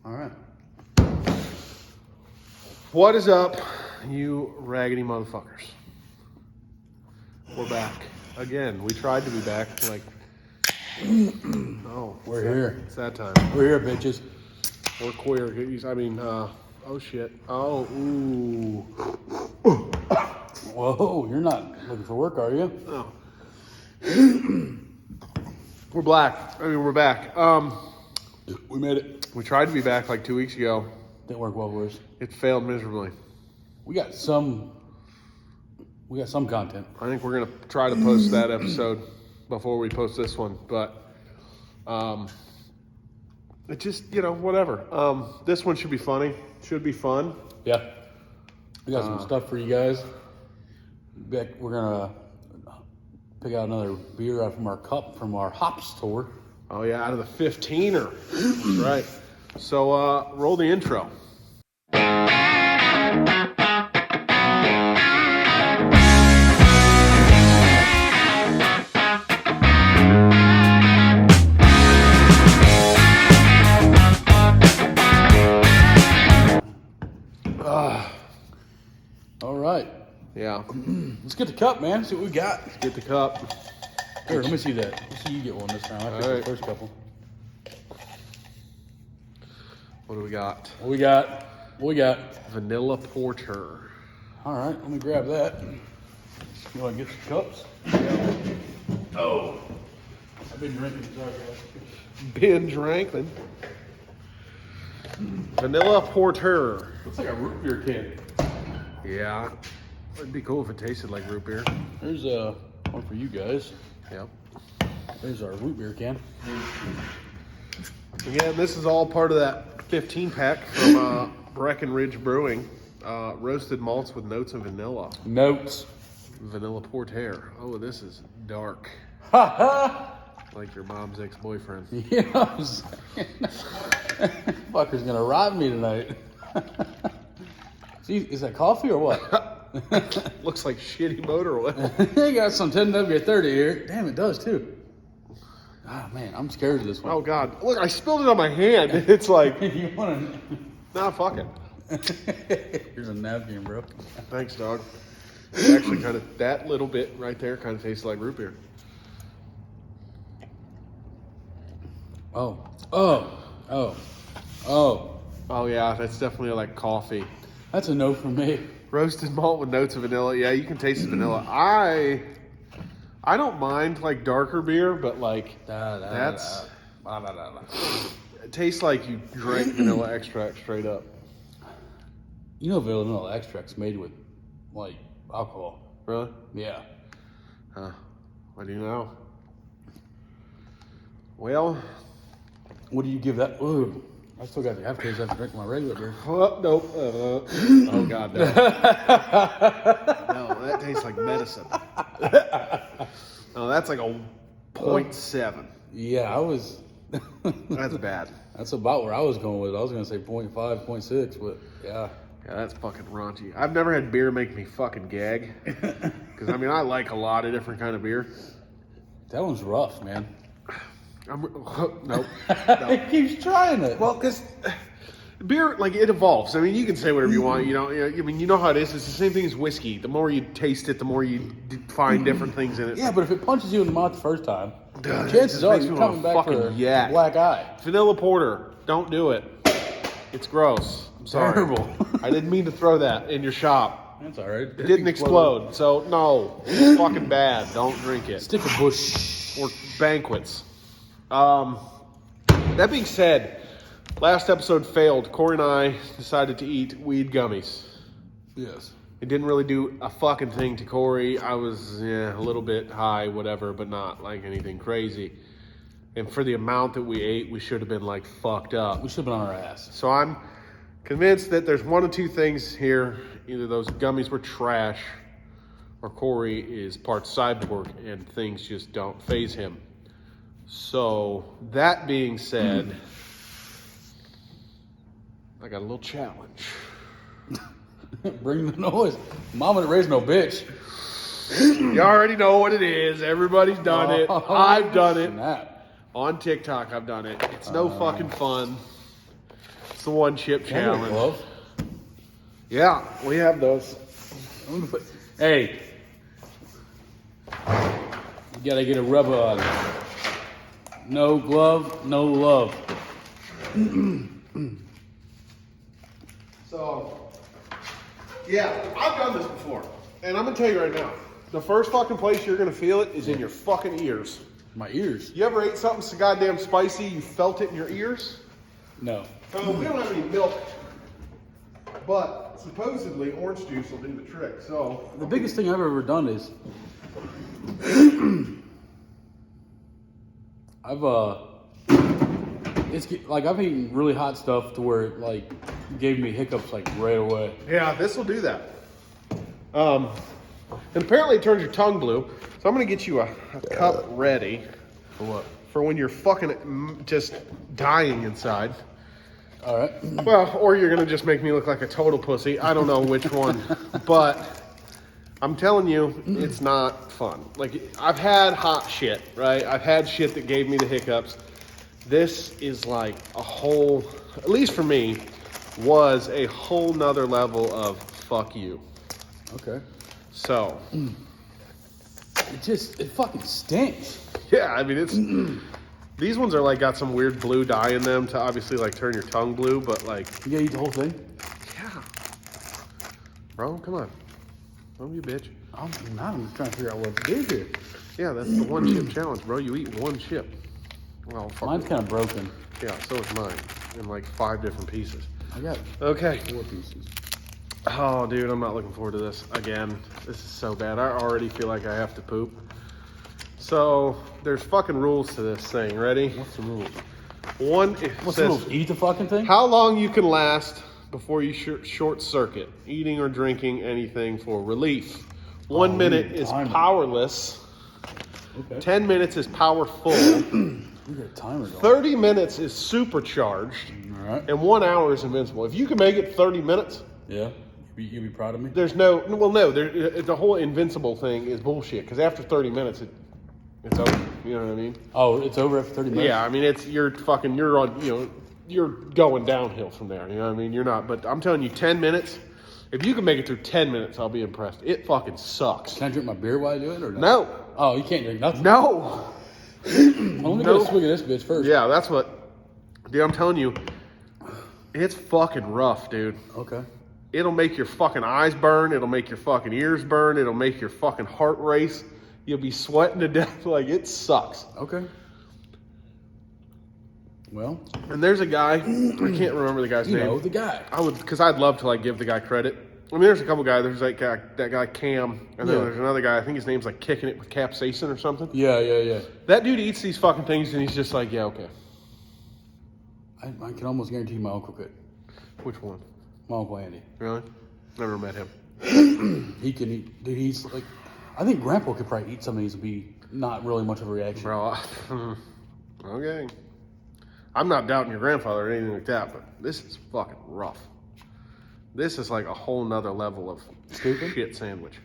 All right. What is up, you raggedy motherfuckers? We're back again. We tried to be back. Like, no, We're here. It's that time. We're here, bitches. We're queer. I mean, oh shit. Oh, ooh. Whoa, you're not looking for work, are you? No. We're back. We made it. We tried to be back like 2 weeks ago. Didn't work well for us. It failed miserably. We got some content. I think we're gonna try to post that episode before we post this one, but it just, whatever. This one should be funny. Should be fun. Yeah. We got some stuff for you guys. We're gonna pick out another beer out from our cup from our hops tour. Oh yeah, out of the 15er. That's right. So roll the intro. All right. Yeah. Let's get the cup, man. See what we got. Let's get the cup. Here, let me see that. Let's see you get one this time. I picked the first couple. What do we got? What we got? Vanilla porter. All right, let me grab that. You want to get some cups? Yeah. Oh. I've been drinking. Sorry, guys. Ben Dranklin. Vanilla porter. Looks like a root beer can. Yeah. It'd be cool if it tasted like root beer. There's one for you guys. Yep. There's our root beer can. Again, this is all part of that 15 pack from Breckenridge Brewing. Roasted malts with notes of vanilla. Notes. Vanilla porter. Oh, this is dark. Ha ha! Like your mom's ex-boyfriend. You know what I'm saying? Fucker's gonna rob me tonight. See, is that coffee or what? Looks like shitty motor oil. You got some 10W30 here. Damn, it does too. Oh man, I'm scared of this one. Oh God! Look, I spilled it on my hand. It's like, You want nah, fuck it. to? Here's a napkin, bro. Thanks, dog. It actually kind of, that little bit right there kind of tastes like root beer. Oh Yeah, that's definitely like coffee. That's a no from me. Roasted malt with notes of vanilla. Yeah, you can taste the vanilla. I don't mind like darker beer, but like it tastes like you drank vanilla extract straight up. You know, vanilla extract's made with like alcohol. Really? Yeah. Huh. I do know. Well, What do you give that? Ooh, I still got the aftertaste after drinking my regular beer. nope. Oh God, no. No, that tastes like medicine. No, that's like a 0.7. Yeah, I was. That's bad. That's about where I was going with it. I was going to say 0.5, 0.6, but yeah. Yeah, that's fucking raunchy. I've never had beer make me fucking gag. Because, I mean, I like a lot of different kind of beer. That one's rough, man. Nope. He keeps trying it. Well, because beer, like, it evolves. I mean, you can say whatever you want. You know how it is. It's the same thing as whiskey. The more you taste it, the more you find different things in it. Yeah, but if it punches you in the mouth the first time, Duh, chances are makes you're me coming wanna back for fucking a yak. black eye. Vanilla porter. Don't do it. It's gross. I'm sorry. Terrible. I didn't mean to throw that in your shop. That's all right. It didn't explode. So, no. It's fucking bad. Don't drink it. Stick a bush. Or banquets. That being said, last episode failed. Corey and I decided to eat weed gummies. Yes. It didn't really do a fucking thing to Corey. I was a little bit high, whatever, but not like anything crazy. And for the amount that we ate, we should have been like fucked up. We should have been on our ass. So I'm convinced that there's one of two things here. Either those gummies were trash, or Corey is part cyborg and things just don't faze him. So, that being said, I got a little challenge. Bring the noise. Mama didn't raise no bitch. You already know what it is. Everybody's done it. I've done it. Snap. On TikTok, I've done it. It's no fucking fun. It's the one chip Can I get a challenge. glove? Yeah, we have those. Hey, you gotta get a rubber on it. No glove, no love. So, yeah, I've done this before. And I'm going to tell you right now, the first fucking place you're going to feel it is in your fucking ears. My ears? You ever ate something so goddamn spicy, you felt it in your ears? No. So we don't have any milk, but supposedly orange juice will do the trick. So The biggest thing I've ever done is I've eaten really hot stuff to where it like gave me hiccups like right away. yeah, this will do that. And apparently it turns your tongue blue. So I'm gonna get you a cup ready For what? for when you're fucking just dying inside. All right. Well, or you're gonna just make me look like a total pussy. I don't know which one, but I'm telling you, it's not fun. Like, I've had hot shit, right? I've had shit that gave me the hiccups. This is like a whole, at least for me, was a whole nother level of fuck you. Okay. So, It fucking stinks. yeah, I mean, it's, these ones are like got some weird blue dye in them to obviously like turn your tongue blue, but like, You gotta eat the whole thing? yeah. Bro, come on. Don't you bitch. I'm just trying to figure out what to do here. Yeah, that's the one chip challenge, bro. You eat one chip. Well, fuck Mine's it. kind of broken. Yeah, so is mine. In like 5 different pieces. I got Okay. 4 pieces. Oh, dude, I'm not looking forward to this. Again, this is so bad. I already feel like I have to poop. So, there's fucking rules to this thing. Ready? What's the rule? One, it What's the says rule? Eat the fucking thing? how long you can last before you short circuit. Eating or drinking anything for relief. 1 minute is timer. powerless. Okay. 10 minutes is powerful. We got a timer going. 30 minutes is supercharged. All right. And 1 hour is invincible. If you can make it 30 minutes, Yeah. You be proud of me? there's no, the whole invincible thing is bullshit. Because after 30 minutes, it's over. You know what I mean? Oh, it's over after 30 minutes? Yeah, I mean, you're on, you're going downhill from there. You know what I mean? You're not, but I'm telling you, 10 minutes, if you can make it through 10 minutes, I'll be impressed. It fucking sucks. Can I drink my beer while I do it or No. Oh, you can't drink nothing? No. Well, let me get a swig of this bitch first. Yeah, that's what, dude, I'm telling you, it's fucking rough, dude. Okay. It'll make your fucking eyes burn. It'll make your fucking ears burn. It'll make your fucking heart race. You'll be sweating to death. Like, it sucks. Okay. Well, And there's a guy, I can't remember the guy's you name. know the guy. Because I'd love to, like, give the guy credit. I mean, there's a couple guys. There's, like, that guy Cam. And then Yeah. there's another guy. I think his name's, like, Kicking It with Capsaicin or something. Yeah. That dude eats these fucking things, and he's just like, yeah, okay. I can almost guarantee my uncle could. Which one? My uncle Andy. Really? Never met him. He can eat. Dude, he's like, I think Grandpa could probably eat some of these and be not really much of a reaction. Bro, okay. I'm not doubting your grandfather or anything like that, but this is fucking rough. This is like a whole nother level of Stupid? shit sandwich.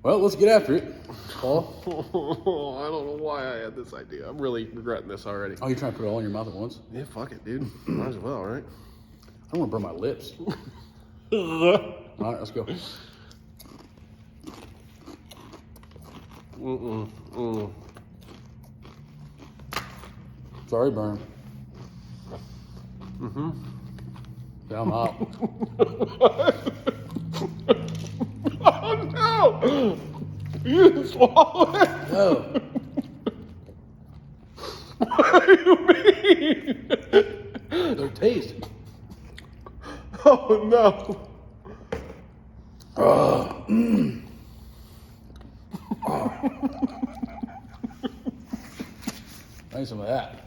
Well, let's get after it, Paul. I don't know why I had this idea. I'm really regretting this already. Oh, you're trying to put it all in your mouth at once? Yeah, fuck it, dude. Might as well, right? I don't want to burn my lips. All right, let's go. Sorry, burn. Mm-hmm. Yeah, I'm out. Oh no! You didn't swallow it. No. What do you mean? They're tasty. Oh no! I need some of that.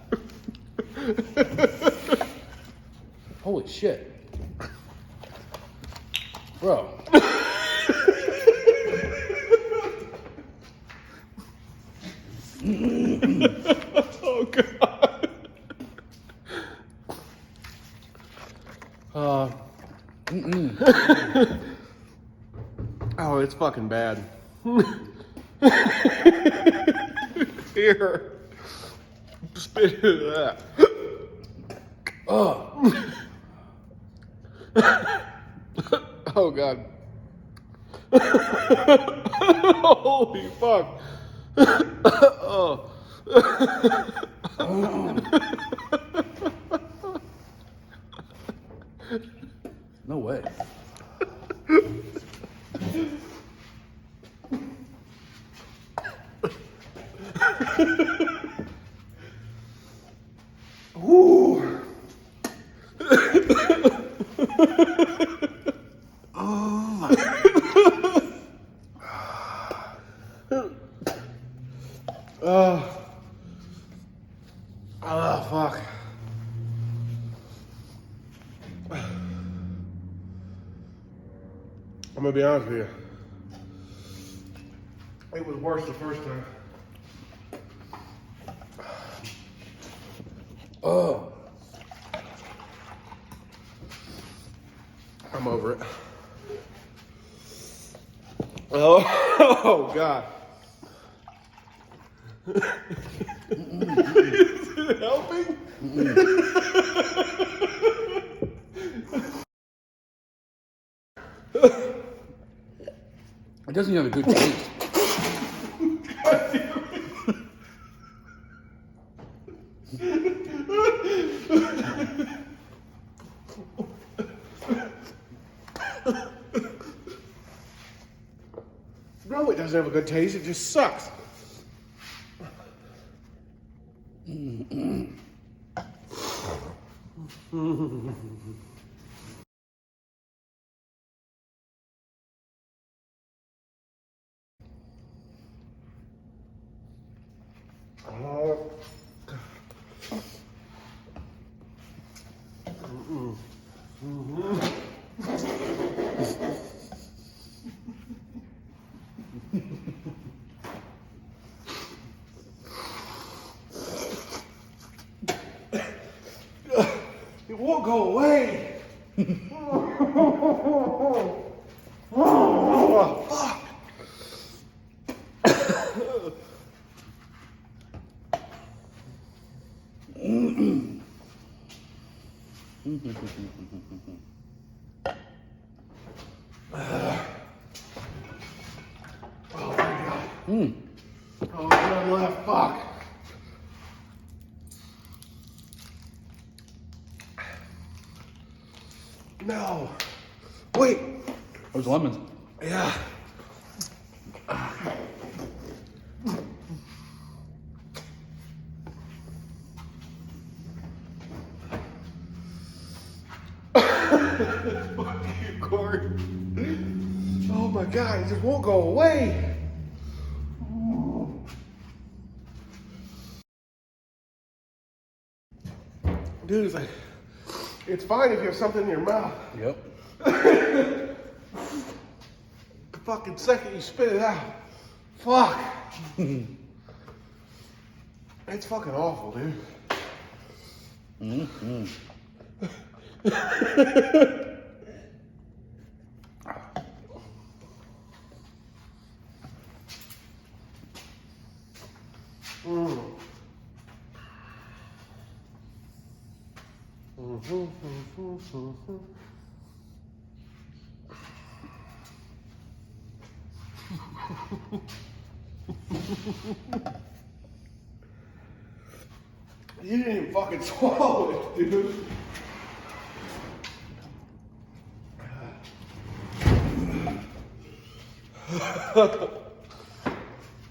Holy shit. Bro. Oh god! Oh, it's fucking bad. Here. Spit into that. Oh. Oh God. Holy fuck. Oh. No way. Ooh. Oh my. Oh, fuck. I'm gonna be honest with you. It was worse the first time. Oh. I'm over it. Oh, oh God. Is it helping? It doesn't have a good taste. No, it doesn't have a good taste. It just sucks. It won't go away. Oh, fuck. Oh my God. Oh, none left. Fuck. No. Wait. Those lemons. Yeah. Fuck you, Corey. Oh my God, it just won't go away. Dude, it's like, it's fine if you have something in your mouth. Yep. The fucking second you spit it out. Fuck. It's fucking awful, dude. You didn't even fucking swallow it, dude.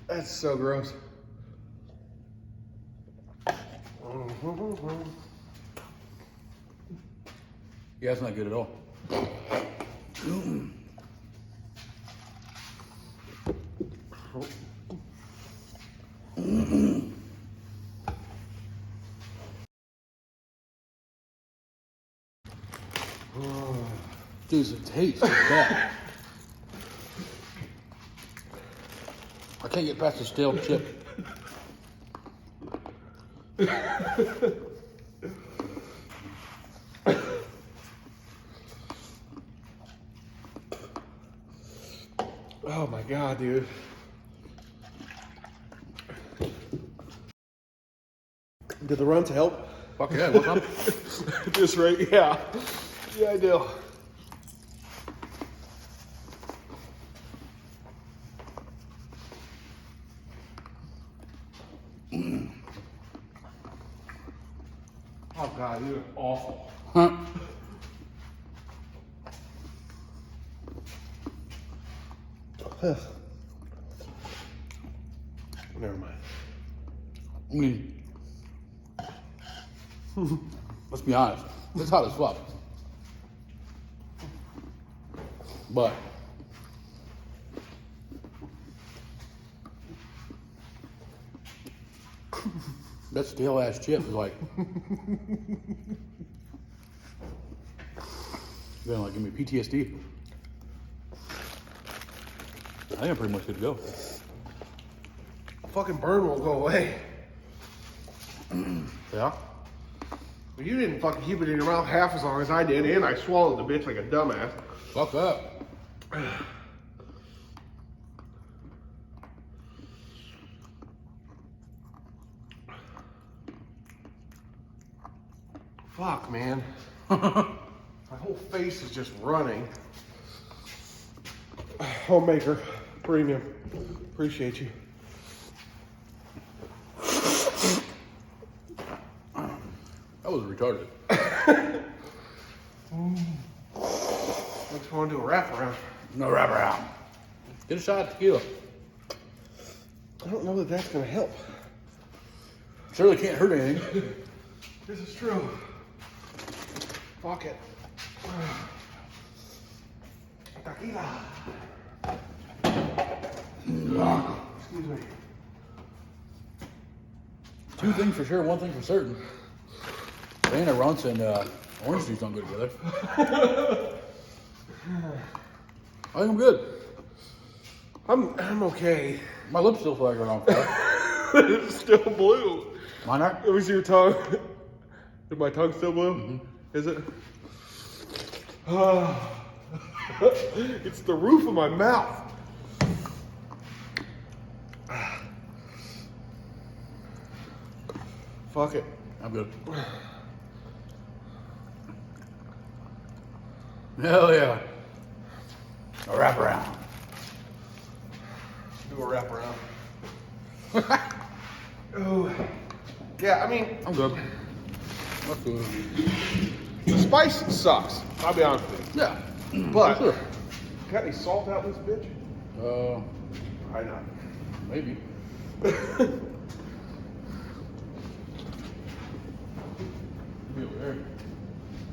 That's so gross. Yeah, it's not good at all. Dude, the taste is bad. I can't get past the stale chip. Oh my God, dude. Did the runs help? Fuck yeah, what's up? Just right, yeah. Yeah, I do. God, you're awful. Huh? Never mind. I mean, let's be honest. It's hot as fuck. But that stale ass chip is like, gonna like give me PTSD. I think I'm pretty much good to go. Fucking burn won't go away. Yeah. Well, you didn't fucking keep it in your mouth half as long as I did, and I swallowed the bitch like a dumbass. Fuck that. Fuck, man. My whole face is just running. Homemaker, premium. Appreciate you. That was retarded. Let's go and do a wraparound. No wraparound. Get a shot of tequila. I don't know that that's gonna help. Surely can't hurt anything. This is true. Fuck it. Tequila. Excuse me. Two things for sure, one thing for certain. Banana runts and orange juice don't go together. I think I'm good. I'm okay. My lips still feel like they're on fire. It's still blue. Mine are? Let me see your tongue. Is my tongue still blue? Mm-hmm. Is it? It's the roof of my mouth. Fuck it. I'm good. Hell yeah. A wraparound. Do a wraparound. Oh. Yeah, I mean, I'm good. That's good. the spice sucks. I'll be honest with you. Yeah. But, For sure. got any salt out in this bitch? Probably not. Maybe. Be over there.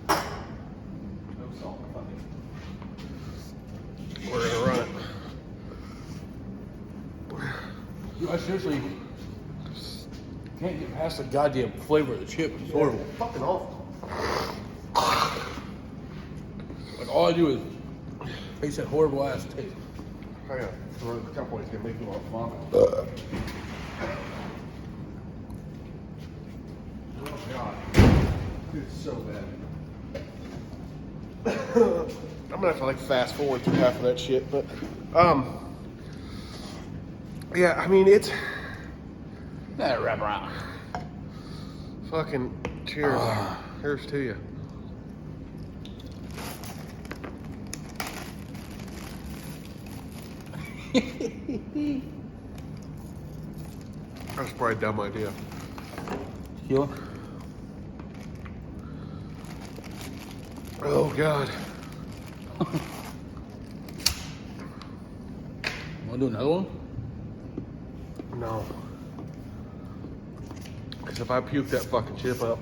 No salt. Fuck it. We're gonna run it. Dude, I seriously can't get past the goddamn flavor of the chip. It's horrible. Fucking awful. Like all I do is taste that horrible ass taste. Hang on. A couple ways gonna make me want to vomit. Oh god. Dude, it's so bad. I'm gonna have to like fast forward through half of that shit, but yeah, I mean it's That wraparound. fucking cheers. Here's to you. That's probably a dumb idea. Tequila? Oh god. Want to do another one? No. Because if I puke that fucking chip up,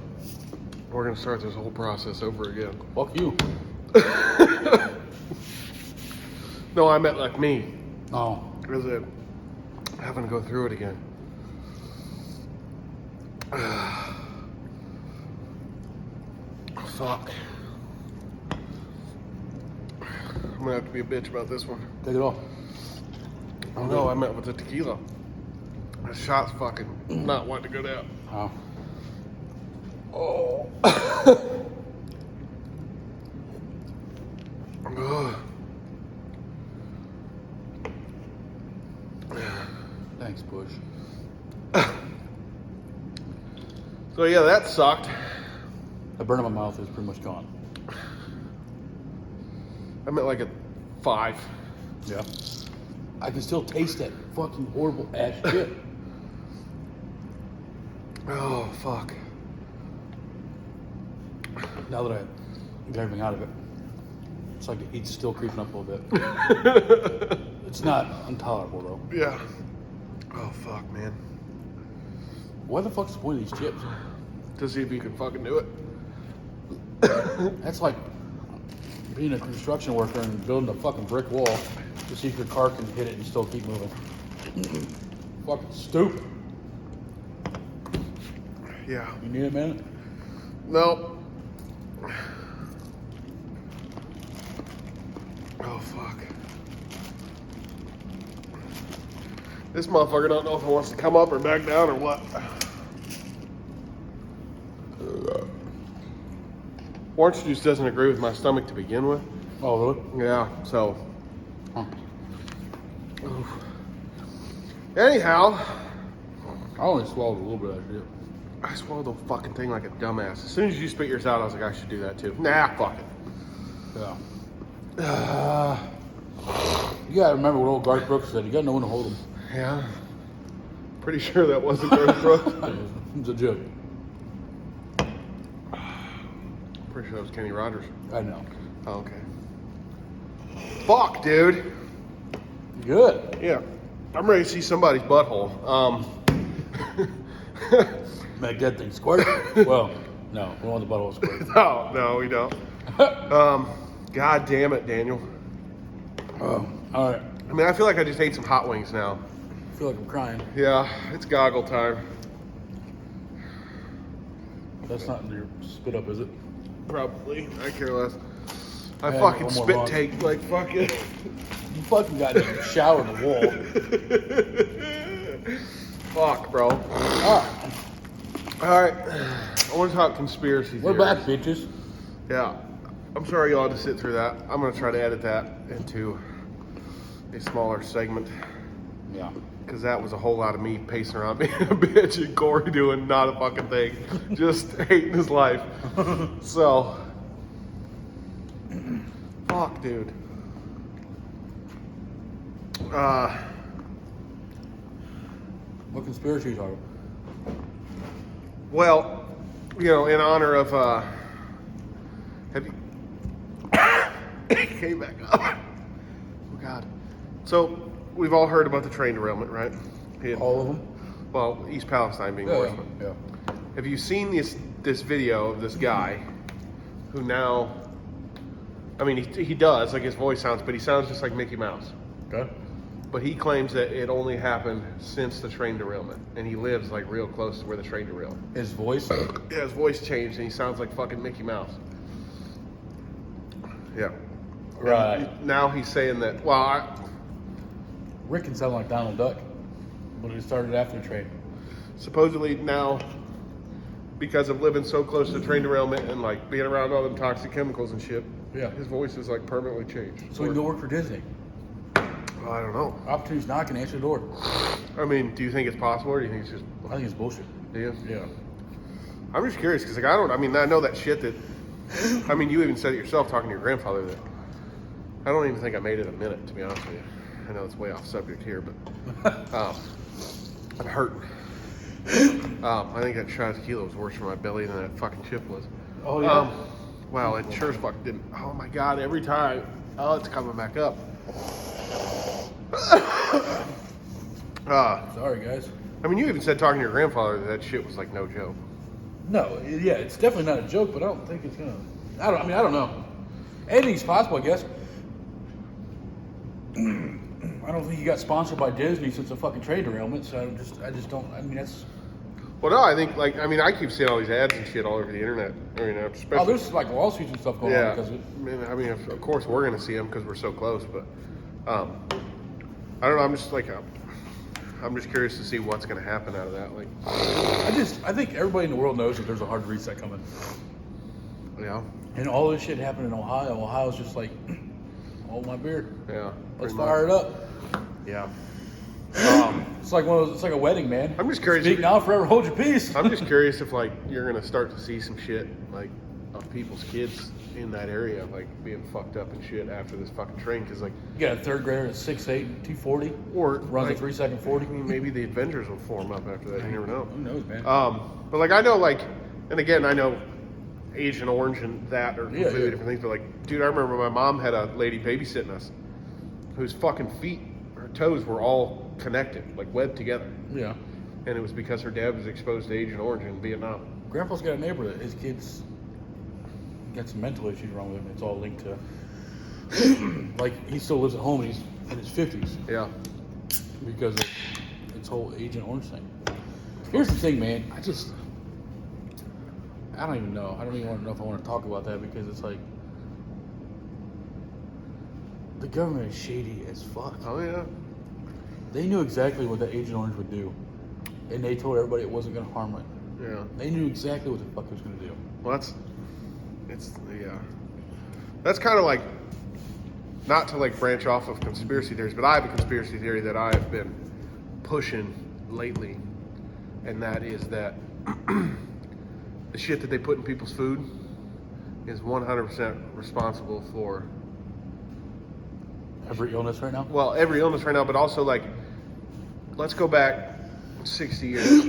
we're gonna start this whole process over again. Fuck you. No, I meant like me. Oh. Is it having to go through it again? Fuck. I'm gonna have to be a bitch about this one. Take it off. Oh no, I meant with the tequila. The shot's fucking not wanting to go down. Oh. Oh. Ugh. Thanks, Bush. So yeah, that sucked. The burn in my mouth is pretty much gone. I meant like a 5. Yeah. I can still taste that fucking horrible ass chip. Oh fuck. Now that I got everything out of it, it's like the heat's still creeping up a little bit. It's not intolerable though. Yeah. Oh fuck, man. Why the fuck's the point of these chips? To see if you can fucking do it. That's like being a construction worker and building a fucking brick wall to see if your car can hit it and still keep moving. Fucking stupid. Yeah. You need a minute? No. Oh fuck. This motherfucker don't know if he wants to come up or back down or what. Orange juice doesn't agree with my stomach to begin with. Oh, really? Yeah, so. Huh. Oof. Anyhow, I only swallowed a little bit of that shit. I swallowed the fucking thing like a dumbass. As soon as you spit yours out, I was like, I should do that too. Nah, fuck it. Yeah. You gotta remember what old Garth Brooks said. You gotta know when to hold them. Yeah. Pretty sure that wasn't Garth Brooks. It's a joke. Pretty sure that was Kenny Rogers. I know. Oh, okay. Fuck, dude. Good. Yeah. I'm ready to see somebody's butthole. Make that thing squirt. Well, no, we don't want the butthole squirt. No, we don't. God damn it, Daniel. All right. I mean, I feel like I just ate some hot wings now. I feel like I'm crying. Yeah, it's goggle time. That's not in your spit up, is it? Probably. I care less. I Yeah, fucking one more spit log. take like fucking. You fucking got in the shower in the wall. Fuck, bro. All Alright. I want to talk conspiracy right. We're theories. back, bitches. Yeah. I'm sorry y'all had to sit through that. I'm going to try to edit that into a smaller segment. Yeah. Because that was a whole lot of me pacing around being a bitch and Corey doing not a fucking thing. Just hating his life. So. Fuck, dude. What conspiracy are you talking Well, you know, in honor of, have you, came back up. Oh God. So, we've all heard about the train derailment, right? All of them? Well, East Palestine being the worst one. Yeah. Have you seen this video of this guy who now, I mean, he does, like his voice sounds, but he sounds just like Mickey Mouse. Okay. But he claims that it only happened since the train derailment. And he lives like real close to where the train derailed. His voice? Yeah, his voice changed and he sounds like fucking Mickey Mouse. Yeah. Right. And now he's saying that, well, Rick can sound like Donald Duck, but it started after the train. supposedly now, because of living so close to train derailment and like being around all them toxic chemicals and shit, Yeah. his voice is like permanently changed. So we can go work for Disney. Well, I don't know. Opportunity's knocking, answer the door. I mean, do you think it's possible, or do you think it's just? I think it's bullshit. Do you? Yeah. I'm just curious because like I know that shit that. I mean, you even said it yourself talking to your grandfather that. I don't even think I made it a minute, to be honest with you. I know it's way off subject here, but I'm hurting. I think that shot of tequila was worse for my belly than that fucking chip was. Oh yeah. Wow, it sure as fuck didn't. Oh my God, every time. Oh, it's coming back up. Sorry, guys. I mean, you even said talking to your grandfather that shit was like no joke. No, yeah, it's definitely not a joke, but I don't think it's gonna. I don't know. Anything's possible, I guess. I don't think he got sponsored by Disney since the fucking trade derailment, so I just don't. I mean, that's. Well, no, I think I keep seeing all these ads and shit all over the internet. I mean, especially. Oh, there's like lawsuits and stuff going on because of it. I mean, of course we're gonna see them because we're so close, but I don't know. I'm just curious to see what's gonna happen out of that. Like, I think everybody in the world knows that there's a hard reset coming. yeah, And all this shit happened in Ohio. Ohio's just like, hold my beer. yeah. Let's fire it up. Yeah. It's like one of those. It's like a wedding, man. I'm just curious. Speak now, forever hold your peace. I'm just curious if like you're gonna start to see some shit like of people's kids in that area like being fucked up and shit after this fucking train because like You got a third grader at 6'8", 240, or runs like, a 3-second 40. I mean, maybe the Avengers will form up after that. You never know. Who knows, man? But like I know like, and again I know Agent Orange and that are Yeah, completely yeah. different things. But like, dude, I remember my mom had a lady babysitting us whose fucking feet, her toes were all connected, like webbed together. Yeah. And it was because her dad was exposed to Agent Orange in Vietnam. Grandpa's got a neighbor that his kids got some mental issues wrong with him. It's all linked to, like, he still lives at home and he's in his 50s Yeah. because of its whole Agent Orange thing. Here's the thing, man. I don't even know. I don't even want to know if I want to talk about that because it's like, the government is shady as fuck. Oh, yeah. They knew exactly what that Agent Orange would do. And they told everybody it wasn't going to harm it. Yeah. They knew exactly what the fuck it was going to do. Well, that's kind of like, not to like branch off of conspiracy theories, but I have a conspiracy theory that I have been pushing lately, and that is that the shit that they put in people's food is 100% responsible for Every illness right now? well, every illness right now, but also like, let's go back 60 years.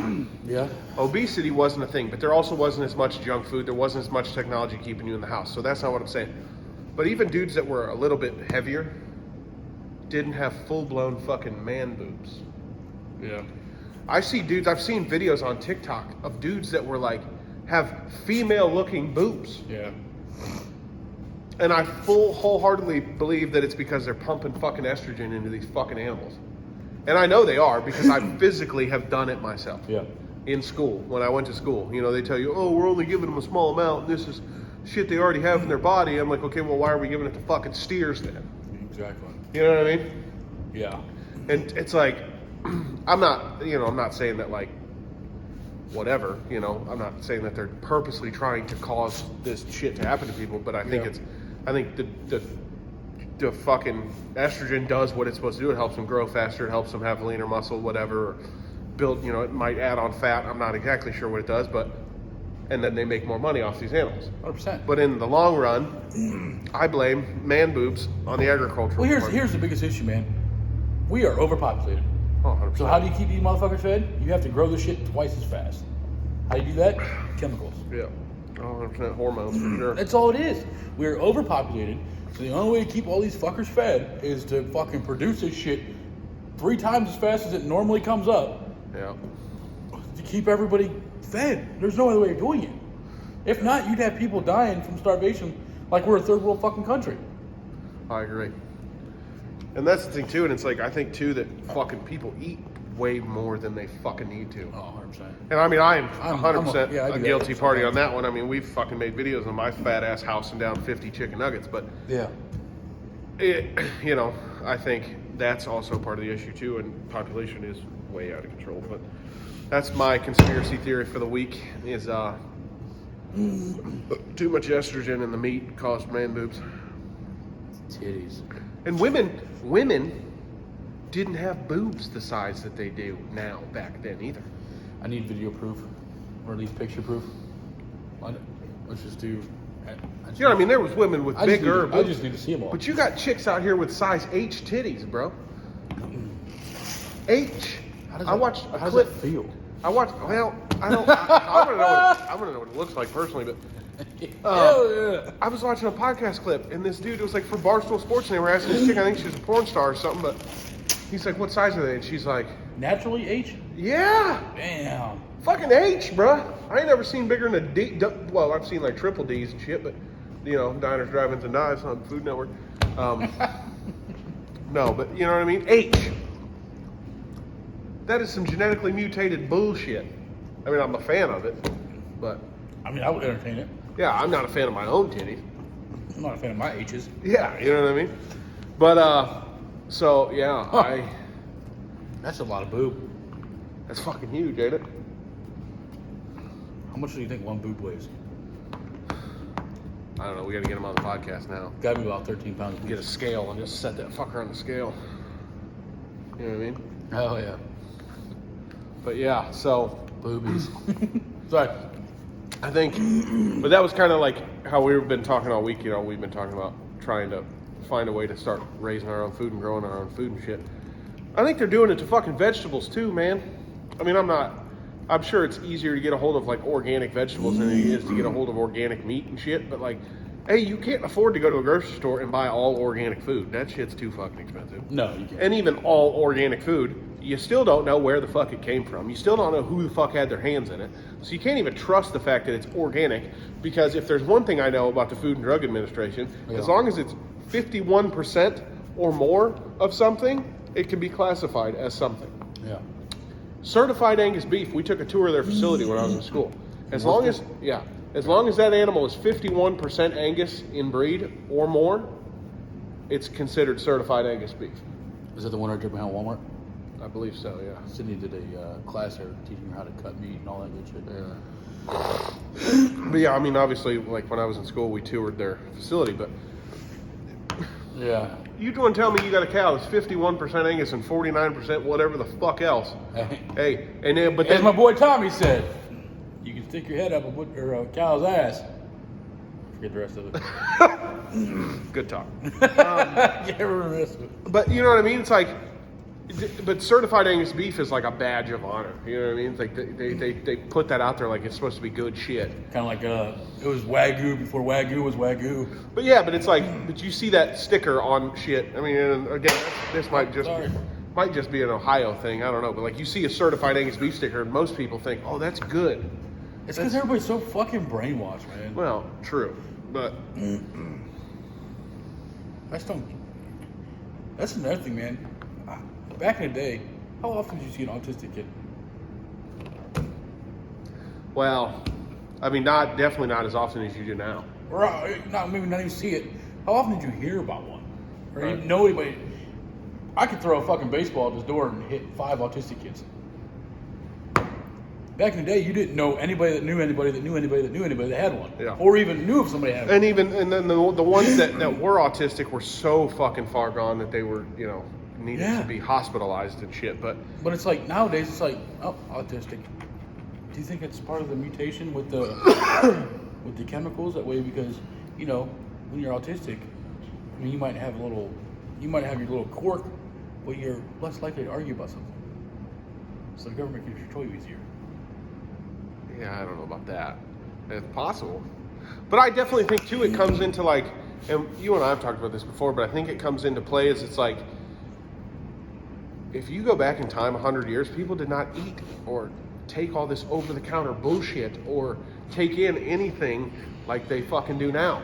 Yeah. Obesity wasn't a thing, but there also wasn't as much junk food. There wasn't as much technology keeping you in the house. So that's not what I'm saying. But even dudes that were a little bit heavier didn't have full-blown fucking man boobs. Yeah. I've seen videos on TikTok of dudes that were like, have female-looking boobs. Yeah. And I wholeheartedly believe that it's because they're pumping fucking estrogen into these fucking animals. And I know they are because I physically have done it myself. Yeah. In school, when I went to school. You know, they tell you, oh, we're only giving them a small amount, and this is shit they already have in their body. I'm like, okay, well, why are we giving it to fucking steers then? Exactly. You know what I mean? Yeah. And it's like, I'm not saying that like, whatever, I'm not saying that they're purposely trying to cause this shit to happen to people, but I think the fucking estrogen does what it's supposed to do. It helps them grow faster. It helps them have leaner muscle, whatever. Or build, it might add on fat. I'm not exactly sure what it does, and then they make more money off these animals. 100%. But in the long run, I blame man boobs on the agricultural. Well, department. here's the biggest issue, man. We are overpopulated. Oh, 100%. So how do you keep these motherfuckers fed? You have to grow this shit twice as fast. How do you do that? Chemicals. Yeah. 100% hormones for sure. That's all it is. We're overpopulated. So the only way to keep all these fuckers fed is to fucking produce this shit 3 times as fast as it normally comes up. Yeah. To keep everybody fed. There's no other way of doing it. If not, you'd have people dying from starvation like we're a third world fucking country. I agree. And that's the thing too, and it's like, I think too that fucking people eat way more than they fucking need to. Oh, 100%. And I mean, I'm I'm 100% yeah, I do a that guilty sometimes. party on that one. I mean, we've fucking made videos of my fat ass housing down 50 chicken nuggets, but Yeah. I think that's also part of the issue too, and population is way out of control. But that's my conspiracy theory for the week is too much estrogen in the meat caused man boobs. Titties. And women didn't have boobs the size that they do now back then either. I need video proof, or at least picture proof. Let's just do. You know what I mean? There was women with bigger boobs. I just need to see them all. But you got chicks out here with size H titties, bro. H. I watched a How clip. does that feel? I watched. Well, I don't. I want to know what it looks like personally, but Hell yeah. I was watching a podcast clip, and this dude was like for Barstool Sports, and they were asking this chick. I think she was a porn star or something, but he's like, "What size are they?" And she's like, Naturally H? "Yeah, Damn. fucking H, bruh. I ain't never seen bigger than a D. Well, I've seen like triple D's and shit, but diners, drive-ins, and dives on Food Network. No, but you know what I mean? H. That is some genetically mutated bullshit. I mean, I'm a fan of it, but I mean, I would entertain it. yeah, I'm not a fan of my own titties. I'm not a fan of my H's. Yeah, you know what I mean? But, so, yeah, Huh. That's a lot of boob. that's fucking huge, ain't it? How much do you think one boob weighs? I don't know, we gotta get him on the podcast now. Gotta be about 13 pounds. Get a scale and just set that fucker on the scale. You know what I mean? Oh, yeah. But yeah, so Boobies. Sorry. I think, but that was kind of like how we've been talking all week. We've been talking about trying to find a way to start raising our own food and growing our own food and shit. I think they're doing it to fucking vegetables too, man. I mean, I I'm sure it's easier to get a hold of like organic vegetables than it is to get a hold of organic meat and shit. But like, hey, you can't afford to go to a grocery store and buy all organic food. That shit's too fucking expensive. No, you can't. And even all organic food, you still don't know where the fuck it came from. You still don't know who the fuck had their hands in it. So you can't even trust the fact that it's organic, because if there's one thing I know about the Food and Drug Administration, as long as it's 51% or more of something, it can be classified as something. Yeah. Certified Angus beef, we took a tour of their facility when I was in school. As long as that animal is 51% Angus in breed or more, it's considered certified Angus beef. Is that the one right there behind Walmart? I believe so, yeah. Sydney did a class there teaching her how to cut meat and all that good shit. Yeah. But yeah, I mean, obviously, like when I was in school, we toured their facility, but yeah. You want to tell me you got a cow that's 51% Angus and 49% whatever the fuck else? Hey, and then, but then, as my boy Tommy said, you can stick your head up a cow's ass. Forget the rest of it. good talk. Get rid of the rest of it. But you know what I mean? It's like, but certified Angus beef is like a badge of honor. You know what I mean? It's like they put that out there like it's supposed to be good shit. Kind of like it was Wagyu before Wagyu was Wagyu. But yeah, but it's like, but you see that sticker on shit. I mean, and again, this might just be an Ohio thing. I don't know, but like you see a certified Angus beef sticker, and most people think, oh, that's good. It's because everybody's so fucking brainwashed, man. Well, true, but That's another thing, man. Back in the day, how often did you see an autistic kid? Well, I mean, definitely not as often as you do now. Or maybe not even see it. How often did you hear about one? Or Right. you know anybody? I could throw a fucking baseball at this door and hit 5 autistic kids. Back in the day, you didn't know anybody that knew anybody that knew anybody that knew anybody that had one, Yeah. or even knew if somebody had one. And then the ones that were autistic were so fucking far gone that they were, you know, needed to be hospitalized and shit. But it's like nowadays, it's like, oh, autistic. Do you think it's part of the mutation with the with the chemicals that way? Because you know, when you're autistic, I mean, you might have your little quirk, but you're less likely to argue about something. So the government can control you easier. yeah, I don't know about that. It's possible. But I definitely think, too, it comes into, like, and you and I have talked about this before, but I think it comes into play as it's like, if you go back in time 100 years, people did not eat or take all this over-the-counter bullshit or take in anything like they fucking do now.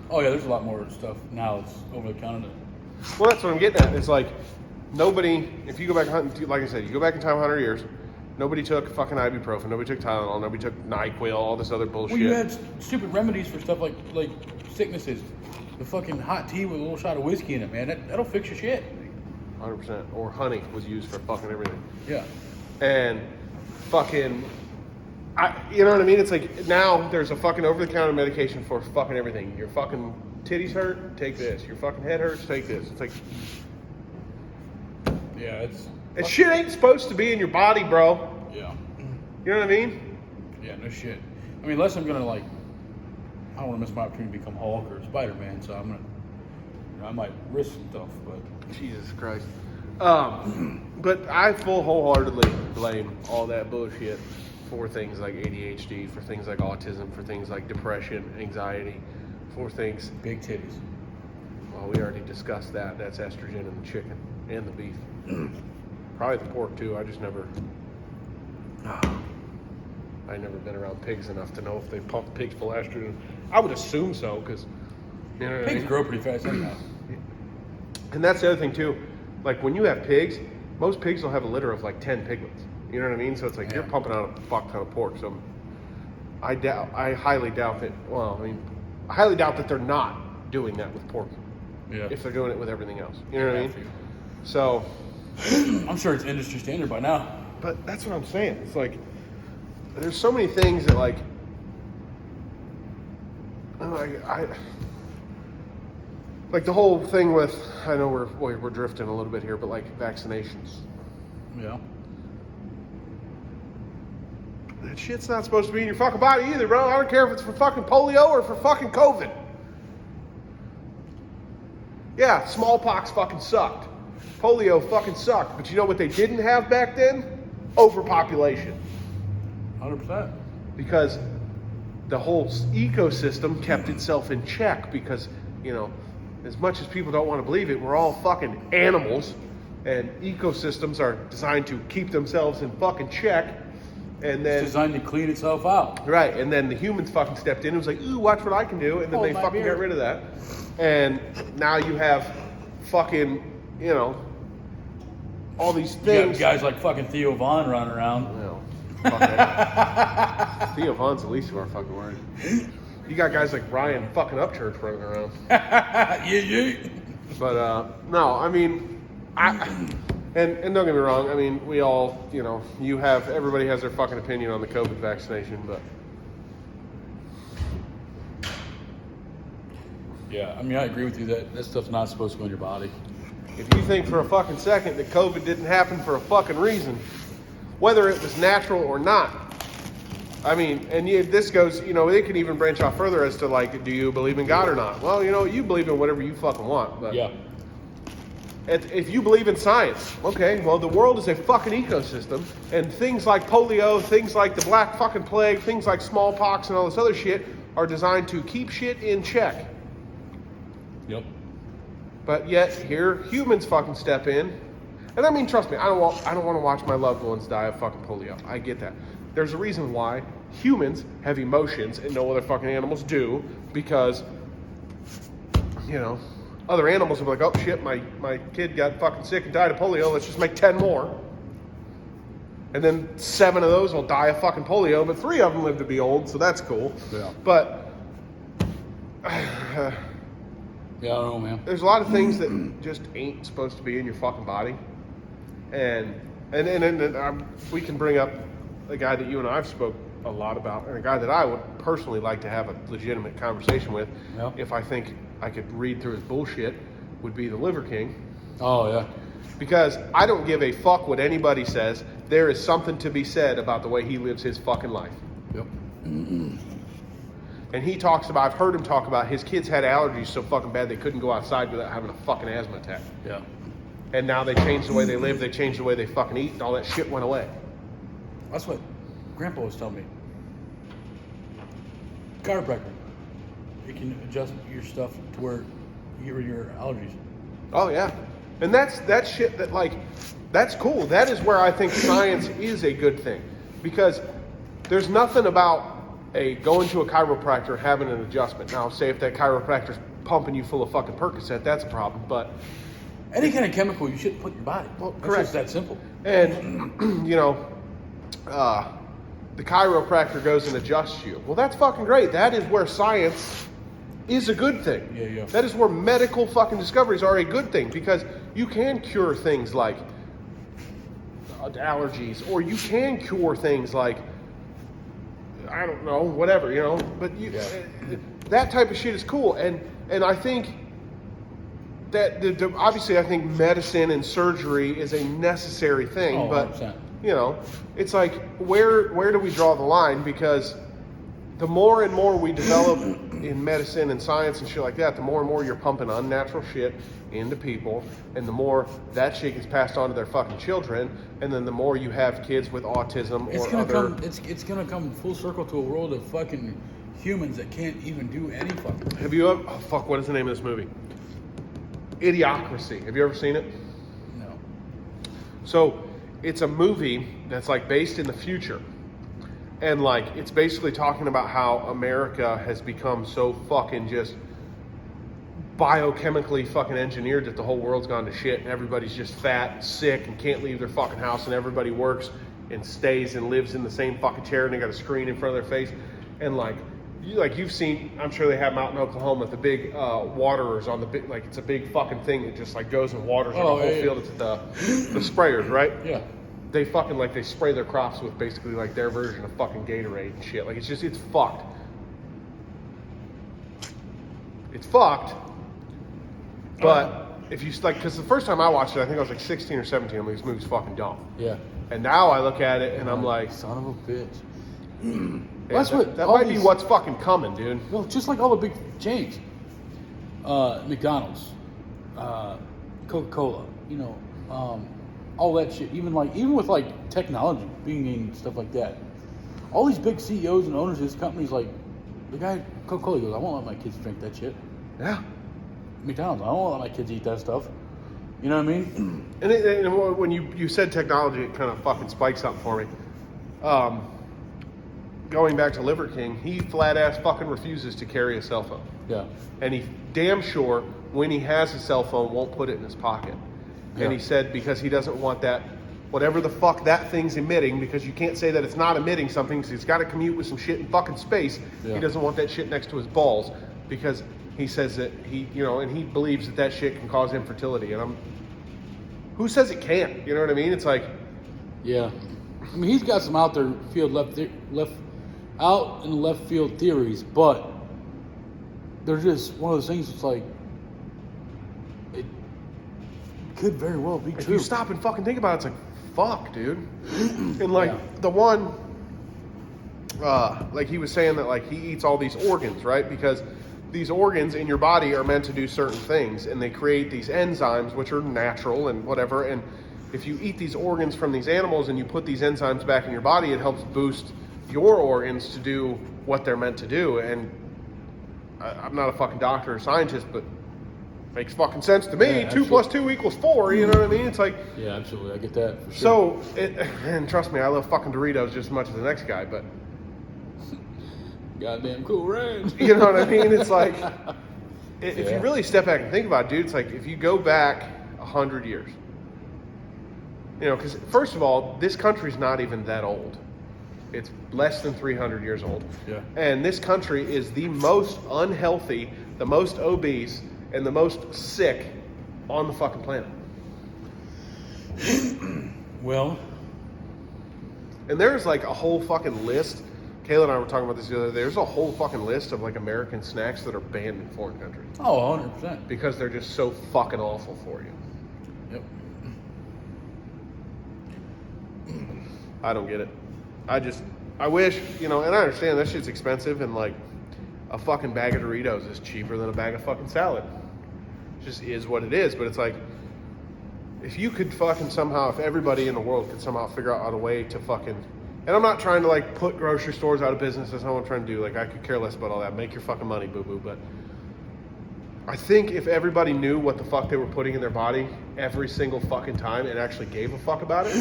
Oh yeah, there's a lot more stuff now that's over the counter. Well, that's what I'm getting at. It's like, nobody, if you go back, like I said, you go back in time 100 years, nobody took fucking ibuprofen, nobody took Tylenol, nobody took NyQuil, all this other bullshit. Well, you had stupid remedies for stuff like sicknesses. The fucking hot tea with a little shot of whiskey in it, man. That'll fix your shit. 100%. Or honey was used for fucking everything. Yeah. And fucking, you know what I mean? It's like, now there's a fucking over-the-counter medication for fucking everything. Your fucking titties hurt, take this. Your fucking head hurts, take this. It's like, Yeah, that shit ain't supposed to be in your body, bro. yeah. You know what I mean? Yeah, no shit. I mean, unless I'm gonna I don't want to miss my opportunity to become Hulk or Spider-Man, so I might risk some stuff, but. Jesus Christ. But I wholeheartedly blame all that bullshit for things like ADHD, for things like autism, for things like depression, anxiety, for things. Big titties. Well, we already discussed that. That's estrogen in the chicken and the beef. Probably the pork too. I just never. I've never been around pigs enough to know if they pump pigs full of estrogen. I would assume so, because you know what I Pigs mean? grow pretty fast anyhow. And that's the other thing too. Like when you have pigs, most pigs will have a litter of like 10 piglets. You know what I mean? So it's like you're pumping out a fuck ton of pork. So I highly doubt that. Well, I mean, I highly doubt that they're not doing that with pork. Yeah. If they're doing it with everything else. You know what I mean? So. I'm sure it's industry standard by now. But that's what I'm saying. It's like there's so many things that like like the whole thing with, I know we're drifting a little bit here, but like vaccinations. Yeah. That shit's not supposed to be in your fucking body either, bro. I don't care if it's for fucking polio or for fucking COVID. Yeah, smallpox fucking sucked. Polio fucking sucked. But you know what they didn't have back then? Overpopulation. 100%. Because the whole ecosystem kept itself in check because, you know, as much as people don't want to believe it, we're all fucking animals, and ecosystems are designed to keep themselves in fucking check. And then It's designed to clean itself out. right, and then the humans fucking stepped in and was like, ooh, watch what I can do, and then they fucking got rid of that. And now you have fucking, you know, all these You things. got guys like fucking Theo Vaughn running around. Well, fuck that. Theo Vaughn's the least of our fucking worries. You got guys like Ryan fucking Upchurch running around. Yeah. But no, I mean, and don't get me wrong. I mean, we all, you know, everybody has their fucking opinion on the COVID vaccination, but Yeah, I mean, I agree with you that stuff's not supposed to go in your body. if you think for a fucking second that COVID didn't happen for a fucking reason, whether it was natural or not, I mean, and this goes, you know, it can even branch off further as to like, do you believe in God or not? Well, you know, you believe in whatever you fucking want, but Yeah. if you believe in science, okay, well, the world is a fucking ecosystem, and things like polio, things like the black fucking plague, things like smallpox and all this other shit are designed to keep shit in check. Yep. But yet here humans fucking step in, and I mean, trust me, I don't want to watch my loved ones die of fucking polio. I get that. There's a reason why humans have emotions and no other fucking animals do, because, you know, other animals will be like, oh shit, my kid got fucking sick and died of polio, let's just make 10 more. And then 7 of those will die of fucking polio, but 3 of them live to be old, so that's cool. Yeah. But Yeah, I don't know, man. there's a lot of things that just ain't supposed to be in your fucking body. And we can bring up a guy that you and I have spoke a lot about, and a guy that I would personally like to have a legitimate conversation with, Yeah. if I think I could read through his bullshit, would be the Liver King. Oh, yeah. Because I don't give a fuck what anybody says. There is something to be said about the way he lives his fucking life. Yep. And he talks about, I've heard him talk about, his kids had allergies so fucking bad they couldn't go outside without having a fucking asthma attack. Yeah. And now they changed the way they live, they changed the way they fucking eat, and all that shit went away. That's what Grandpa was telling me. Chiropractor. It can adjust your stuff to where you get rid of your allergies. Oh yeah. And that's shit that, like, that's cool. That is where I think science is a good thing. Because there's nothing about going to a chiropractor having an adjustment. Now, say if that chiropractor's pumping you full of fucking Percocet, that's a problem. But any kind of chemical you shouldn't put in your body. Well, It's correct. just that simple. And, you know, the chiropractor goes and adjusts you. Well, that's fucking great. That is where science is a good thing. Yeah. That is where medical fucking discoveries are a good thing, because you can cure things like allergies, or you can cure things like, I don't know, whatever, you know. But that type of shit is cool. And I think that obviously I think medicine and surgery is a necessary thing, Oh, but 100%. you know, it's like where do we draw the line? Because the more and more we develop in medicine and science and shit like that, the more and more you're pumping unnatural shit into people, and the more that shit gets passed on to their fucking children, and then the more you have kids with autism It's or gonna other. it's gonna come full circle to a world of fucking humans that can't even do any fucking. Have you ever? Oh, fuck! What is the name of this movie? Idiocracy. Have you ever seen it? No. So it's a movie that's like based in the future. And like, it's basically talking about how America has become so fucking just biochemically fucking engineered that the whole world's gone to shit, and everybody's just fat and sick and can't leave their fucking house, and everybody works and stays and lives in the same fucking chair, and they got a screen in front of their face. And like you've seen, I'm sure they have them out in Oklahoma, the big waterers on the big, like it's a big fucking thing that just like goes and waters the whole field. It's the sprayers, right? Yeah. They fucking like, they spray their crops with basically like their version of fucking Gatorade and shit. Like it's fucked. It's fucked. But if you like, because the first time I watched it, I think I was like 16 or 17. I'm like, this movie's fucking dumb. Yeah. And now I look at it and I'm like, son of a bitch. that's that might be what's fucking coming, dude. Well, just like all the big chains, McDonald's, Coca-Cola, you know, all that shit. Even with like technology, being and stuff like that. all these big CEOs and owners of these companies, like the guy Coca-Cola goes, I won't let my kids drink that shit. Yeah. McDonald's, I won't let my kids eat that stuff. You know what I mean? And when you said technology, it kind of fucking spiked something for me. Going back to Liver King, he flat ass fucking refuses to carry a cell phone. Yeah. And he damn sure, when he has a cell phone, won't put it in his pocket. Yeah. And he said because he doesn't want that, whatever the fuck that thing's emitting, because you can't say that it's not emitting something, because he's got to commute with some shit in fucking space. Yeah. He doesn't want that shit next to his balls, because he says that and he believes that shit can cause infertility. And who says it can't? You know what I mean? It's like, yeah. I mean, he's got some out in the left field theories, but they're just one of those things. It's like it could very well be if true. you stop and fucking think about it, it's like, fuck, dude. And like the one, like he was saying that like he eats all these organs, right? Because these organs in your body are meant to do certain things, and they create these enzymes, which are natural and whatever. And if you eat these organs from these animals and you put these enzymes back in your body, it helps boost your organs to do what they're meant to do. And I'm not a fucking doctor or scientist, but makes fucking sense to me. Yeah, 2 + 2 = 4. You know what I mean? It's like, yeah, absolutely, I get that for sure. so, and trust me, I love fucking Doritos just as much as the next guy, but goddamn Cool Ranch. you know what I mean? It's like, if Yeah. you really step back and think about it, dude, it's like if you go back 100 years, because first of all, this country's not even that old. It's less than 300 years old. Yeah. And this country is the most unhealthy, the most obese, and the most sick on the fucking planet. Well, and there's like a whole fucking list. Kayla and I were talking about this the other day. There's a whole fucking list of like American snacks that are banned in foreign countries. oh, 100%. Because they're just so fucking awful for you. Yep. I don't get it. I wish, and I understand that shit's expensive, and like a fucking bag of Doritos is cheaper than a bag of fucking salad. It just is what it is. But it's like, if you could fucking somehow, if everybody in the world could somehow figure out a way to fucking, and I'm not trying to like put grocery stores out of business, that's not what I'm trying to do. Like, I could care less about all that. Make your fucking money, boo-boo. But I think if everybody knew what the fuck they were putting in their body every single fucking time and actually gave a fuck about it.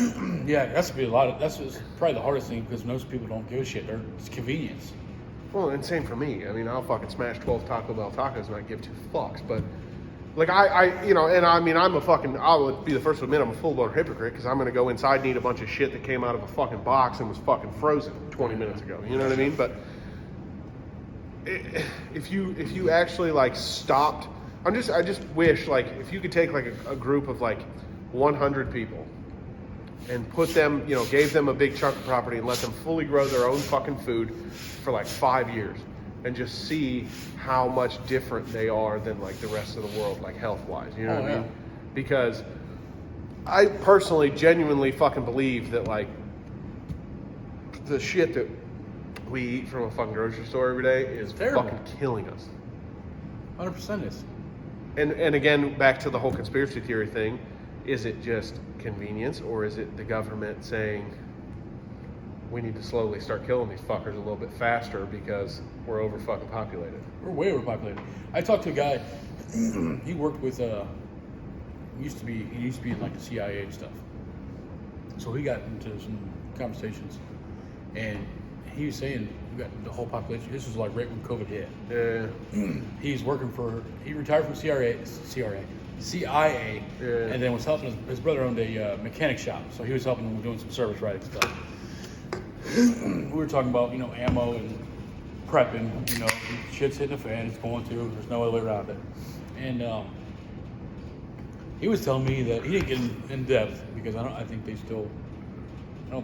Yeah, that's probably the hardest thing, because most people don't give a shit. It's convenience. Well, and same for me. I mean, I'll fucking smash 12 Taco Bell tacos and not give two fucks. But like I would be the first to admit I'm a full-blown hypocrite, because I'm going to go inside and eat a bunch of shit that came out of a fucking box and was fucking frozen 20 minutes ago. You know what I mean? But if you actually like stopped, I just wish like if you could take like a group of like 100 people and put them, gave them a big chunk of property and let them fully grow their own fucking food for like 5 years and just see how much different they are than like the rest of the world, like health-wise. You know what I mean? Because I personally genuinely fucking believe that like the shit that we eat from a fucking grocery store every day is terrible. Fucking killing us. 100% is. And again, back to the whole conspiracy theory thing, is it just convenience, or is it the government saying we need to slowly start killing these fuckers a little bit faster because we're over fucking populated? We're way overpopulated. I talked to a guy, he worked with, he used to be in like the CIA and stuff. So we got into some conversations, and he was saying we got the whole population. This was like right when COVID hit. Yeah. He retired from CIA, Yeah. and then was helping his brother owned a mechanic shop, so he was helping him doing some service writing stuff. We were talking about ammo and prepping. Shit's hitting the fan. It's going to. There's no other way around it. And he was telling me that he didn't get in depth, because I don't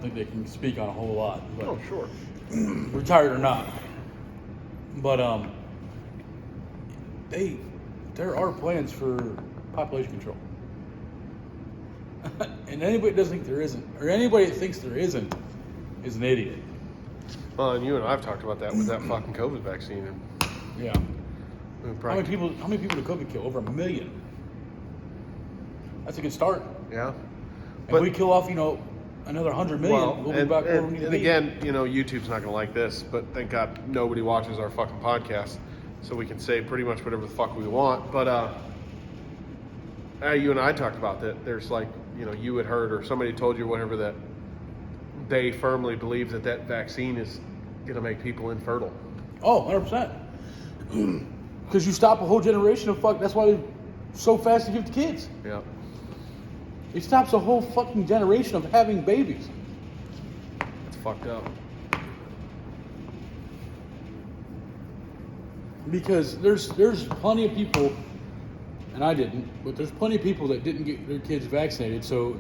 think they can speak on a whole lot. But Oh, sure. retired or not, but there are plans for population control. And anybody that doesn't think there isn't, or anybody that thinks there isn't, is an idiot. Well, and you and I have talked about that with that fucking COVID vaccine. And Yeah. How many people did COVID kill? Over 1 million. That's a good start. Yeah. And But we kill off, another 100 million. Well, We'll be back where we need to and be. again, YouTube's not going to like this, but thank God nobody watches our fucking podcast, so we can say pretty much whatever the fuck we want. But you and I talked about that. There's like, you had heard or somebody told you whatever that they firmly believe that vaccine is going to make people infertile. Oh, 100%. Because you stop a whole generation of fuck. That's why they're so fast to give to kids. Yeah. It stops a whole fucking generation of having babies. It's fucked up. Because there's plenty of people, and I didn't, but there's plenty of people that didn't get their kids vaccinated. So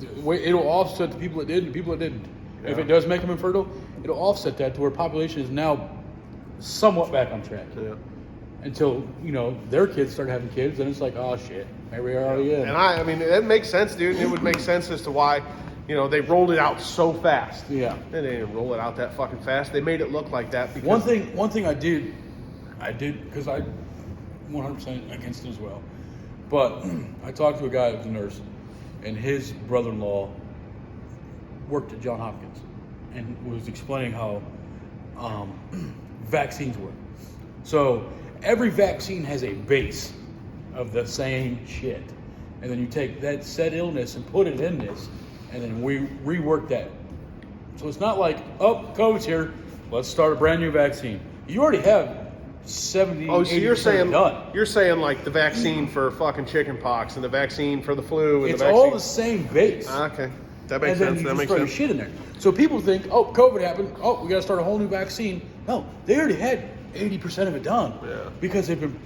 it'll offset the people that did and the people that didn't. Yeah. If it does make them infertile, it'll offset that to where population is now somewhat back on track. Yeah. Until, their kids start having kids, and it's like, oh shit, maybe we already in. And I mean, it makes sense, dude. It would make sense as to why, they rolled it out so fast. Yeah. They didn't roll it out that fucking fast. They made it look like that because... One thing I did, because I'm 100% against it as well. But I talked to a guy who was a nurse, and his brother-in-law worked at Johns Hopkins, and was explaining how vaccines work. So every vaccine has a base of the same shit, and then you take that said illness and put it in this, and then we rework that. So it's not like, oh, COVID's here, let's start a brand new vaccine. You already have 70, Oh, so you're saying done. You're saying like the vaccine for fucking chicken pox and the vaccine for the flu and It's the vaccine... all the same base. Okay, that makes And then sense. you That just makes throw your sense. shit in there. So people think, oh, COVID happened. Oh, we got to start a whole new vaccine. No, they already had 80% of it done. Yeah. Because they've been.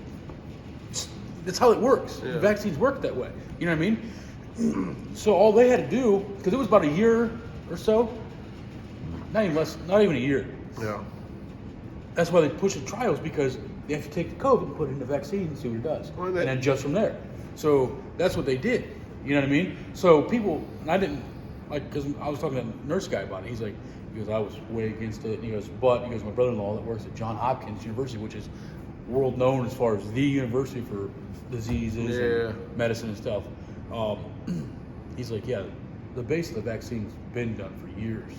That's how it works. Yeah. The vaccines work that way. You know what I mean? So all they had to do, because it was about a year or so, not even a year. Yeah. That's why they push the trials, because they have to take the COVID and put it in the vaccine and see what it does, Well, and then adjust from there. So that's what they did. You know what I mean? So people, and I didn't because I was talking to a nurse guy about it. He goes, I was way against it. And he goes, my brother-in-law that works at Johns Hopkins University, which is world known as far as the university for diseases and medicine and stuff. He's like, yeah, the base of the vaccine's been done for years.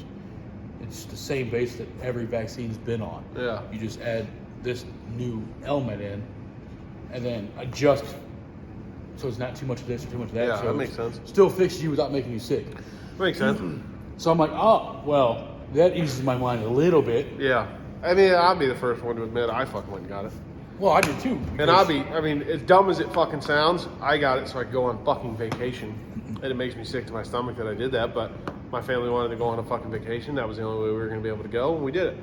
It's the same base that every vaccine's been on. Yeah. You just add this new element in, and then adjust so it's not too much of this or too much of that. Yeah, so that makes sense. Still fixes you without making you sick. Makes sense. So I'm like, oh, well, that eases my mind a little bit. Yeah. I mean, I'll be the first one to admit I fucking went and got it. Well, I did too. And as dumb as it fucking sounds, I got it so I could go on fucking vacation. And it makes me sick to my stomach that I did that, but my family wanted to go on a fucking vacation. That was the only way we were going to be able to go, and we did it.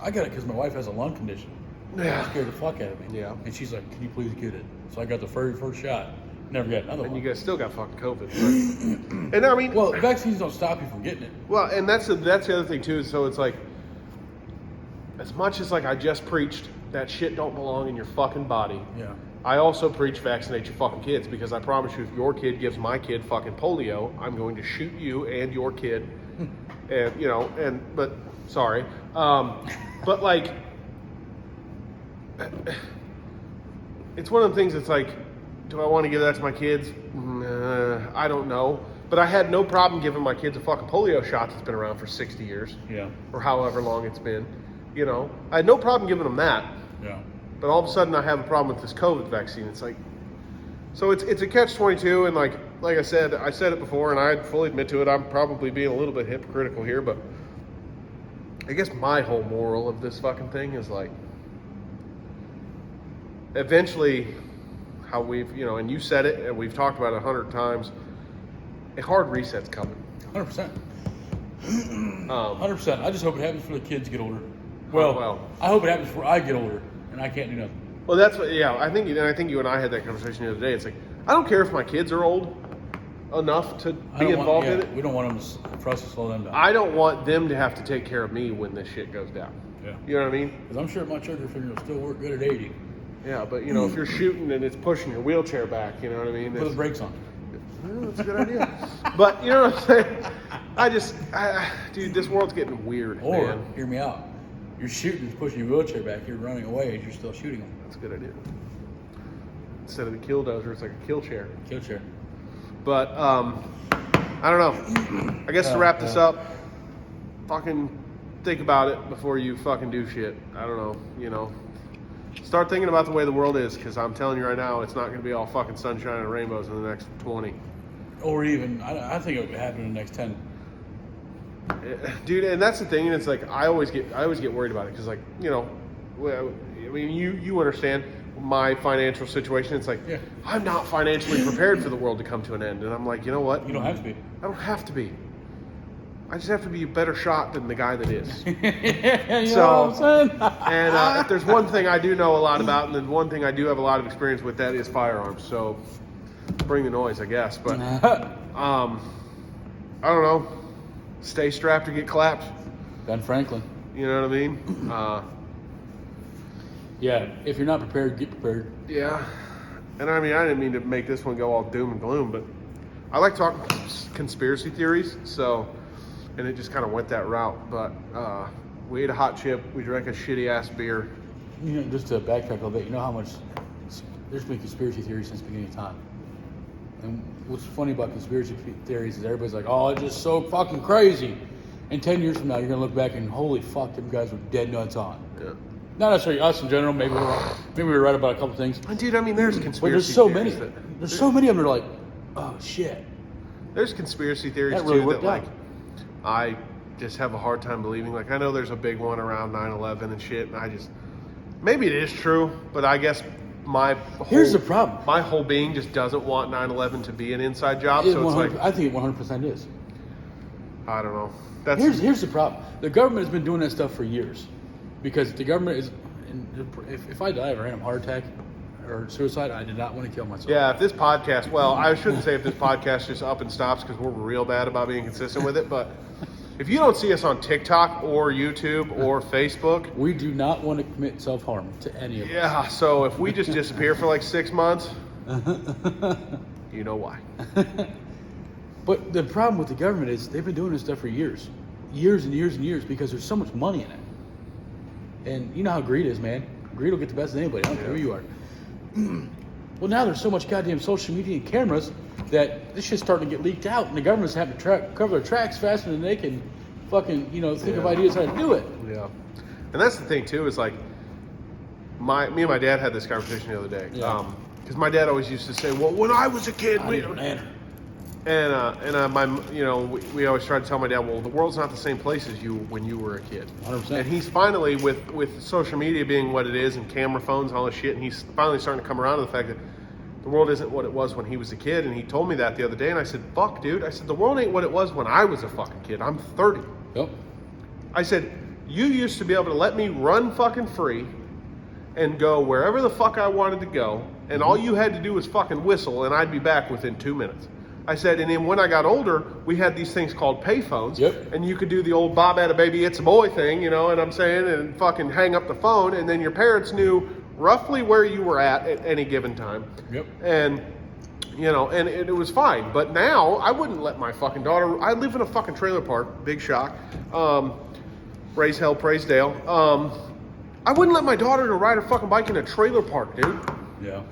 I got it because my wife has a lung condition. Yeah. It scared the fuck out of me. Yeah. And she's like, can you please get it? So I got the very first shot. Never got another And one. you guys still got fucking COVID. And I mean... Well, vaccines don't stop you from getting it. Well, and that's the other thing too. So it's like, as much as like I just preached that shit don't belong in your fucking body. Yeah. I also preach vaccinate your fucking kids, because I promise you, if your kid gives my kid fucking polio, I'm going to shoot you and your kid. And but sorry, but like, it's one of the things that's like, do I want to give that to my kids? I don't know. But I had no problem giving my kids a fucking polio shot that's been around for 60 years. Yeah. Or however long it's been. I had no problem giving them that. Yeah. But all of a sudden I have a problem with this COVID vaccine. It's like, so it's a catch-22, and like I said it before, and I fully admit to it, I'm probably being a little bit hypocritical here, but I guess my whole moral of this fucking thing is like, eventually, how we've, and you said it, and we've talked about it 100 times, a hard reset's coming. 100%. 100%. I just hope it happens before the kids get older. Well, I hope it happens before I get older and I can't do nothing. Well, that's what, I think you and I had that conversation the other day. It's like, I don't care if my kids are old enough to be involved in it. We don't want for us to slow them down. I don't want them to have to take care of me when this shit goes down. Yeah. You know what I mean? Because I'm sure my trigger finger will still work good at 80. Yeah, but if you're shooting and it's pushing your wheelchair back, you know what I mean? Put the brakes on. That's a good idea. But you know what I'm saying? Dude, this world's getting weird, Or, man. hear me out. You're shooting, it's pushing your wheelchair back, you're running away as you're still shooting them. That's a good idea. Instead of the kill dozer, it's like a kill chair. Kill chair. But I don't know. I guess to wrap this up, fucking think about it before you fucking do shit. I don't know, you know. Start thinking about the way the world is, because I'm telling you right now, it's not going to be all fucking sunshine and rainbows in the next 20. Or even, I think it would happen in the next 10. Dude, and that's the thing, and it's like I always get worried about it, because like, you know, I mean, you understand my financial situation. It's like, I'm not financially prepared for the world to come to an end, and I'm like, you know what? You don't have to be. I don't have to be. I just have to be a better shot than the guy that is. You know what I'm saying? And if there's one thing I do know a lot about, and then one thing I do have a lot of experience with, that is firearms. So bring the noise, I guess. But I don't know. Stay strapped or get clapped. Ben Franklin. You know what I mean? Yeah, if you're not prepared, get prepared. Yeah. And I mean, I didn't mean to make this one go all doom and gloom, but I like talking conspiracy theories, so, and it just kind of went that route. But we ate a hot chip, we drank a shitty ass beer. You know, just to backtrack a little bit, you know how much there's been conspiracy theories since the beginning of time. And what's funny about conspiracy theories is everybody's like, oh, it's just so fucking crazy. And 10 years from now, you're going to look back and holy fuck, them guys were dead nuts on. Yeah. Not necessarily us in general. Maybe we were right about a couple things. Dude, I mean, there's conspiracy but there's so theories. Many. There's so many of them that are like, oh, shit. There's conspiracy theories, that really too, that, like, out. I just have a hard time believing. Like, I know there's a big one around 9/11 and shit, and I just, maybe it is true, but I guess here's the problem. My whole being just doesn't want 9/11 to be an inside job, so it's like, I think it 100% is. I don't know. Here's the problem. The government has been doing that stuff for years, because the government is. If I die of a random heart attack or suicide, I did not want to kill myself. Yeah, if this podcast, well, I shouldn't say if this podcast just up and stops, because we're real bad about being consistent with it, but if you don't see us on TikTok or YouTube or Facebook, we do not want to commit self-harm to any of us. Yeah, so if we just disappear for like 6 months, you know why. But the problem with the government is they've been doing this stuff for years. Years and years and years, because there's so much money in it. And you know how greed is, man. Greed will get the best of anybody. I don't care who you are. Well, now there's so much goddamn social media and cameras that this shit's starting to get leaked out, and the government's having to cover their tracks faster than they can fucking, think of ideas how to do it. Yeah. And that's the thing, too, is like, me and my dad had this conversation the other day. Yeah. Because my dad always used to say, well, when I was a kid, we always tried to tell my dad, well, the world's not the same place as you when you were a kid. 100%. And he's finally, with social media being what it is and camera phones and all this shit, and he's finally starting to come around to the fact that the world isn't what it was when he was a kid. And he told me that the other day, and I said, fuck, dude. I said, the world ain't what it was when I was a fucking kid. I'm 30. Yep. I said, you used to be able to let me run fucking free and go wherever the fuck I wanted to go, and all you had to do was fucking whistle, and I'd be back within 2 minutes. I said, and then when I got older, we had these things called payphones. Yep. And you could do the old Bob had a baby, it's a boy thing, you know what I'm saying? And fucking hang up the phone, and then your parents knew roughly where you were at any given time. Yep. And, and it was fine. But now, I wouldn't let my fucking daughter, I live in a fucking trailer park, big shock. Raise hell, praise Dale. I wouldn't let my daughter go ride her fucking bike in a trailer park, dude. Yeah.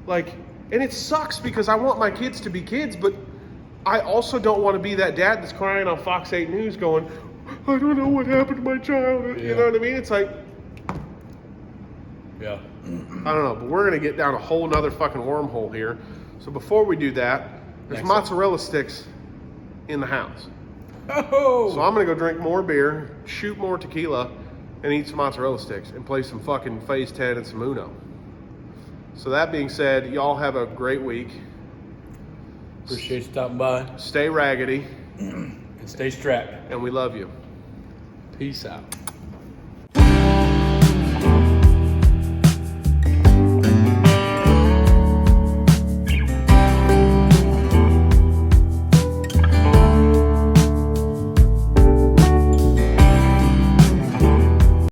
Like, and it sucks because I want my kids to be kids, but I also don't want to be that dad that's crying on Fox 8 News going, I don't know what happened to my child. Yeah. You know what I mean? It's like, yeah. I don't know, but we're going to get down a whole nother fucking wormhole here. So before we do that, there's mozzarella sticks in the house. Oh! So I'm going to go drink more beer, shoot more tequila, and eat some mozzarella sticks and play some fucking Phase 10 and some Uno. So that being said, y'all have a great week. Appreciate you stopping by. Stay raggedy. And stay strapped. And we love you. Peace out.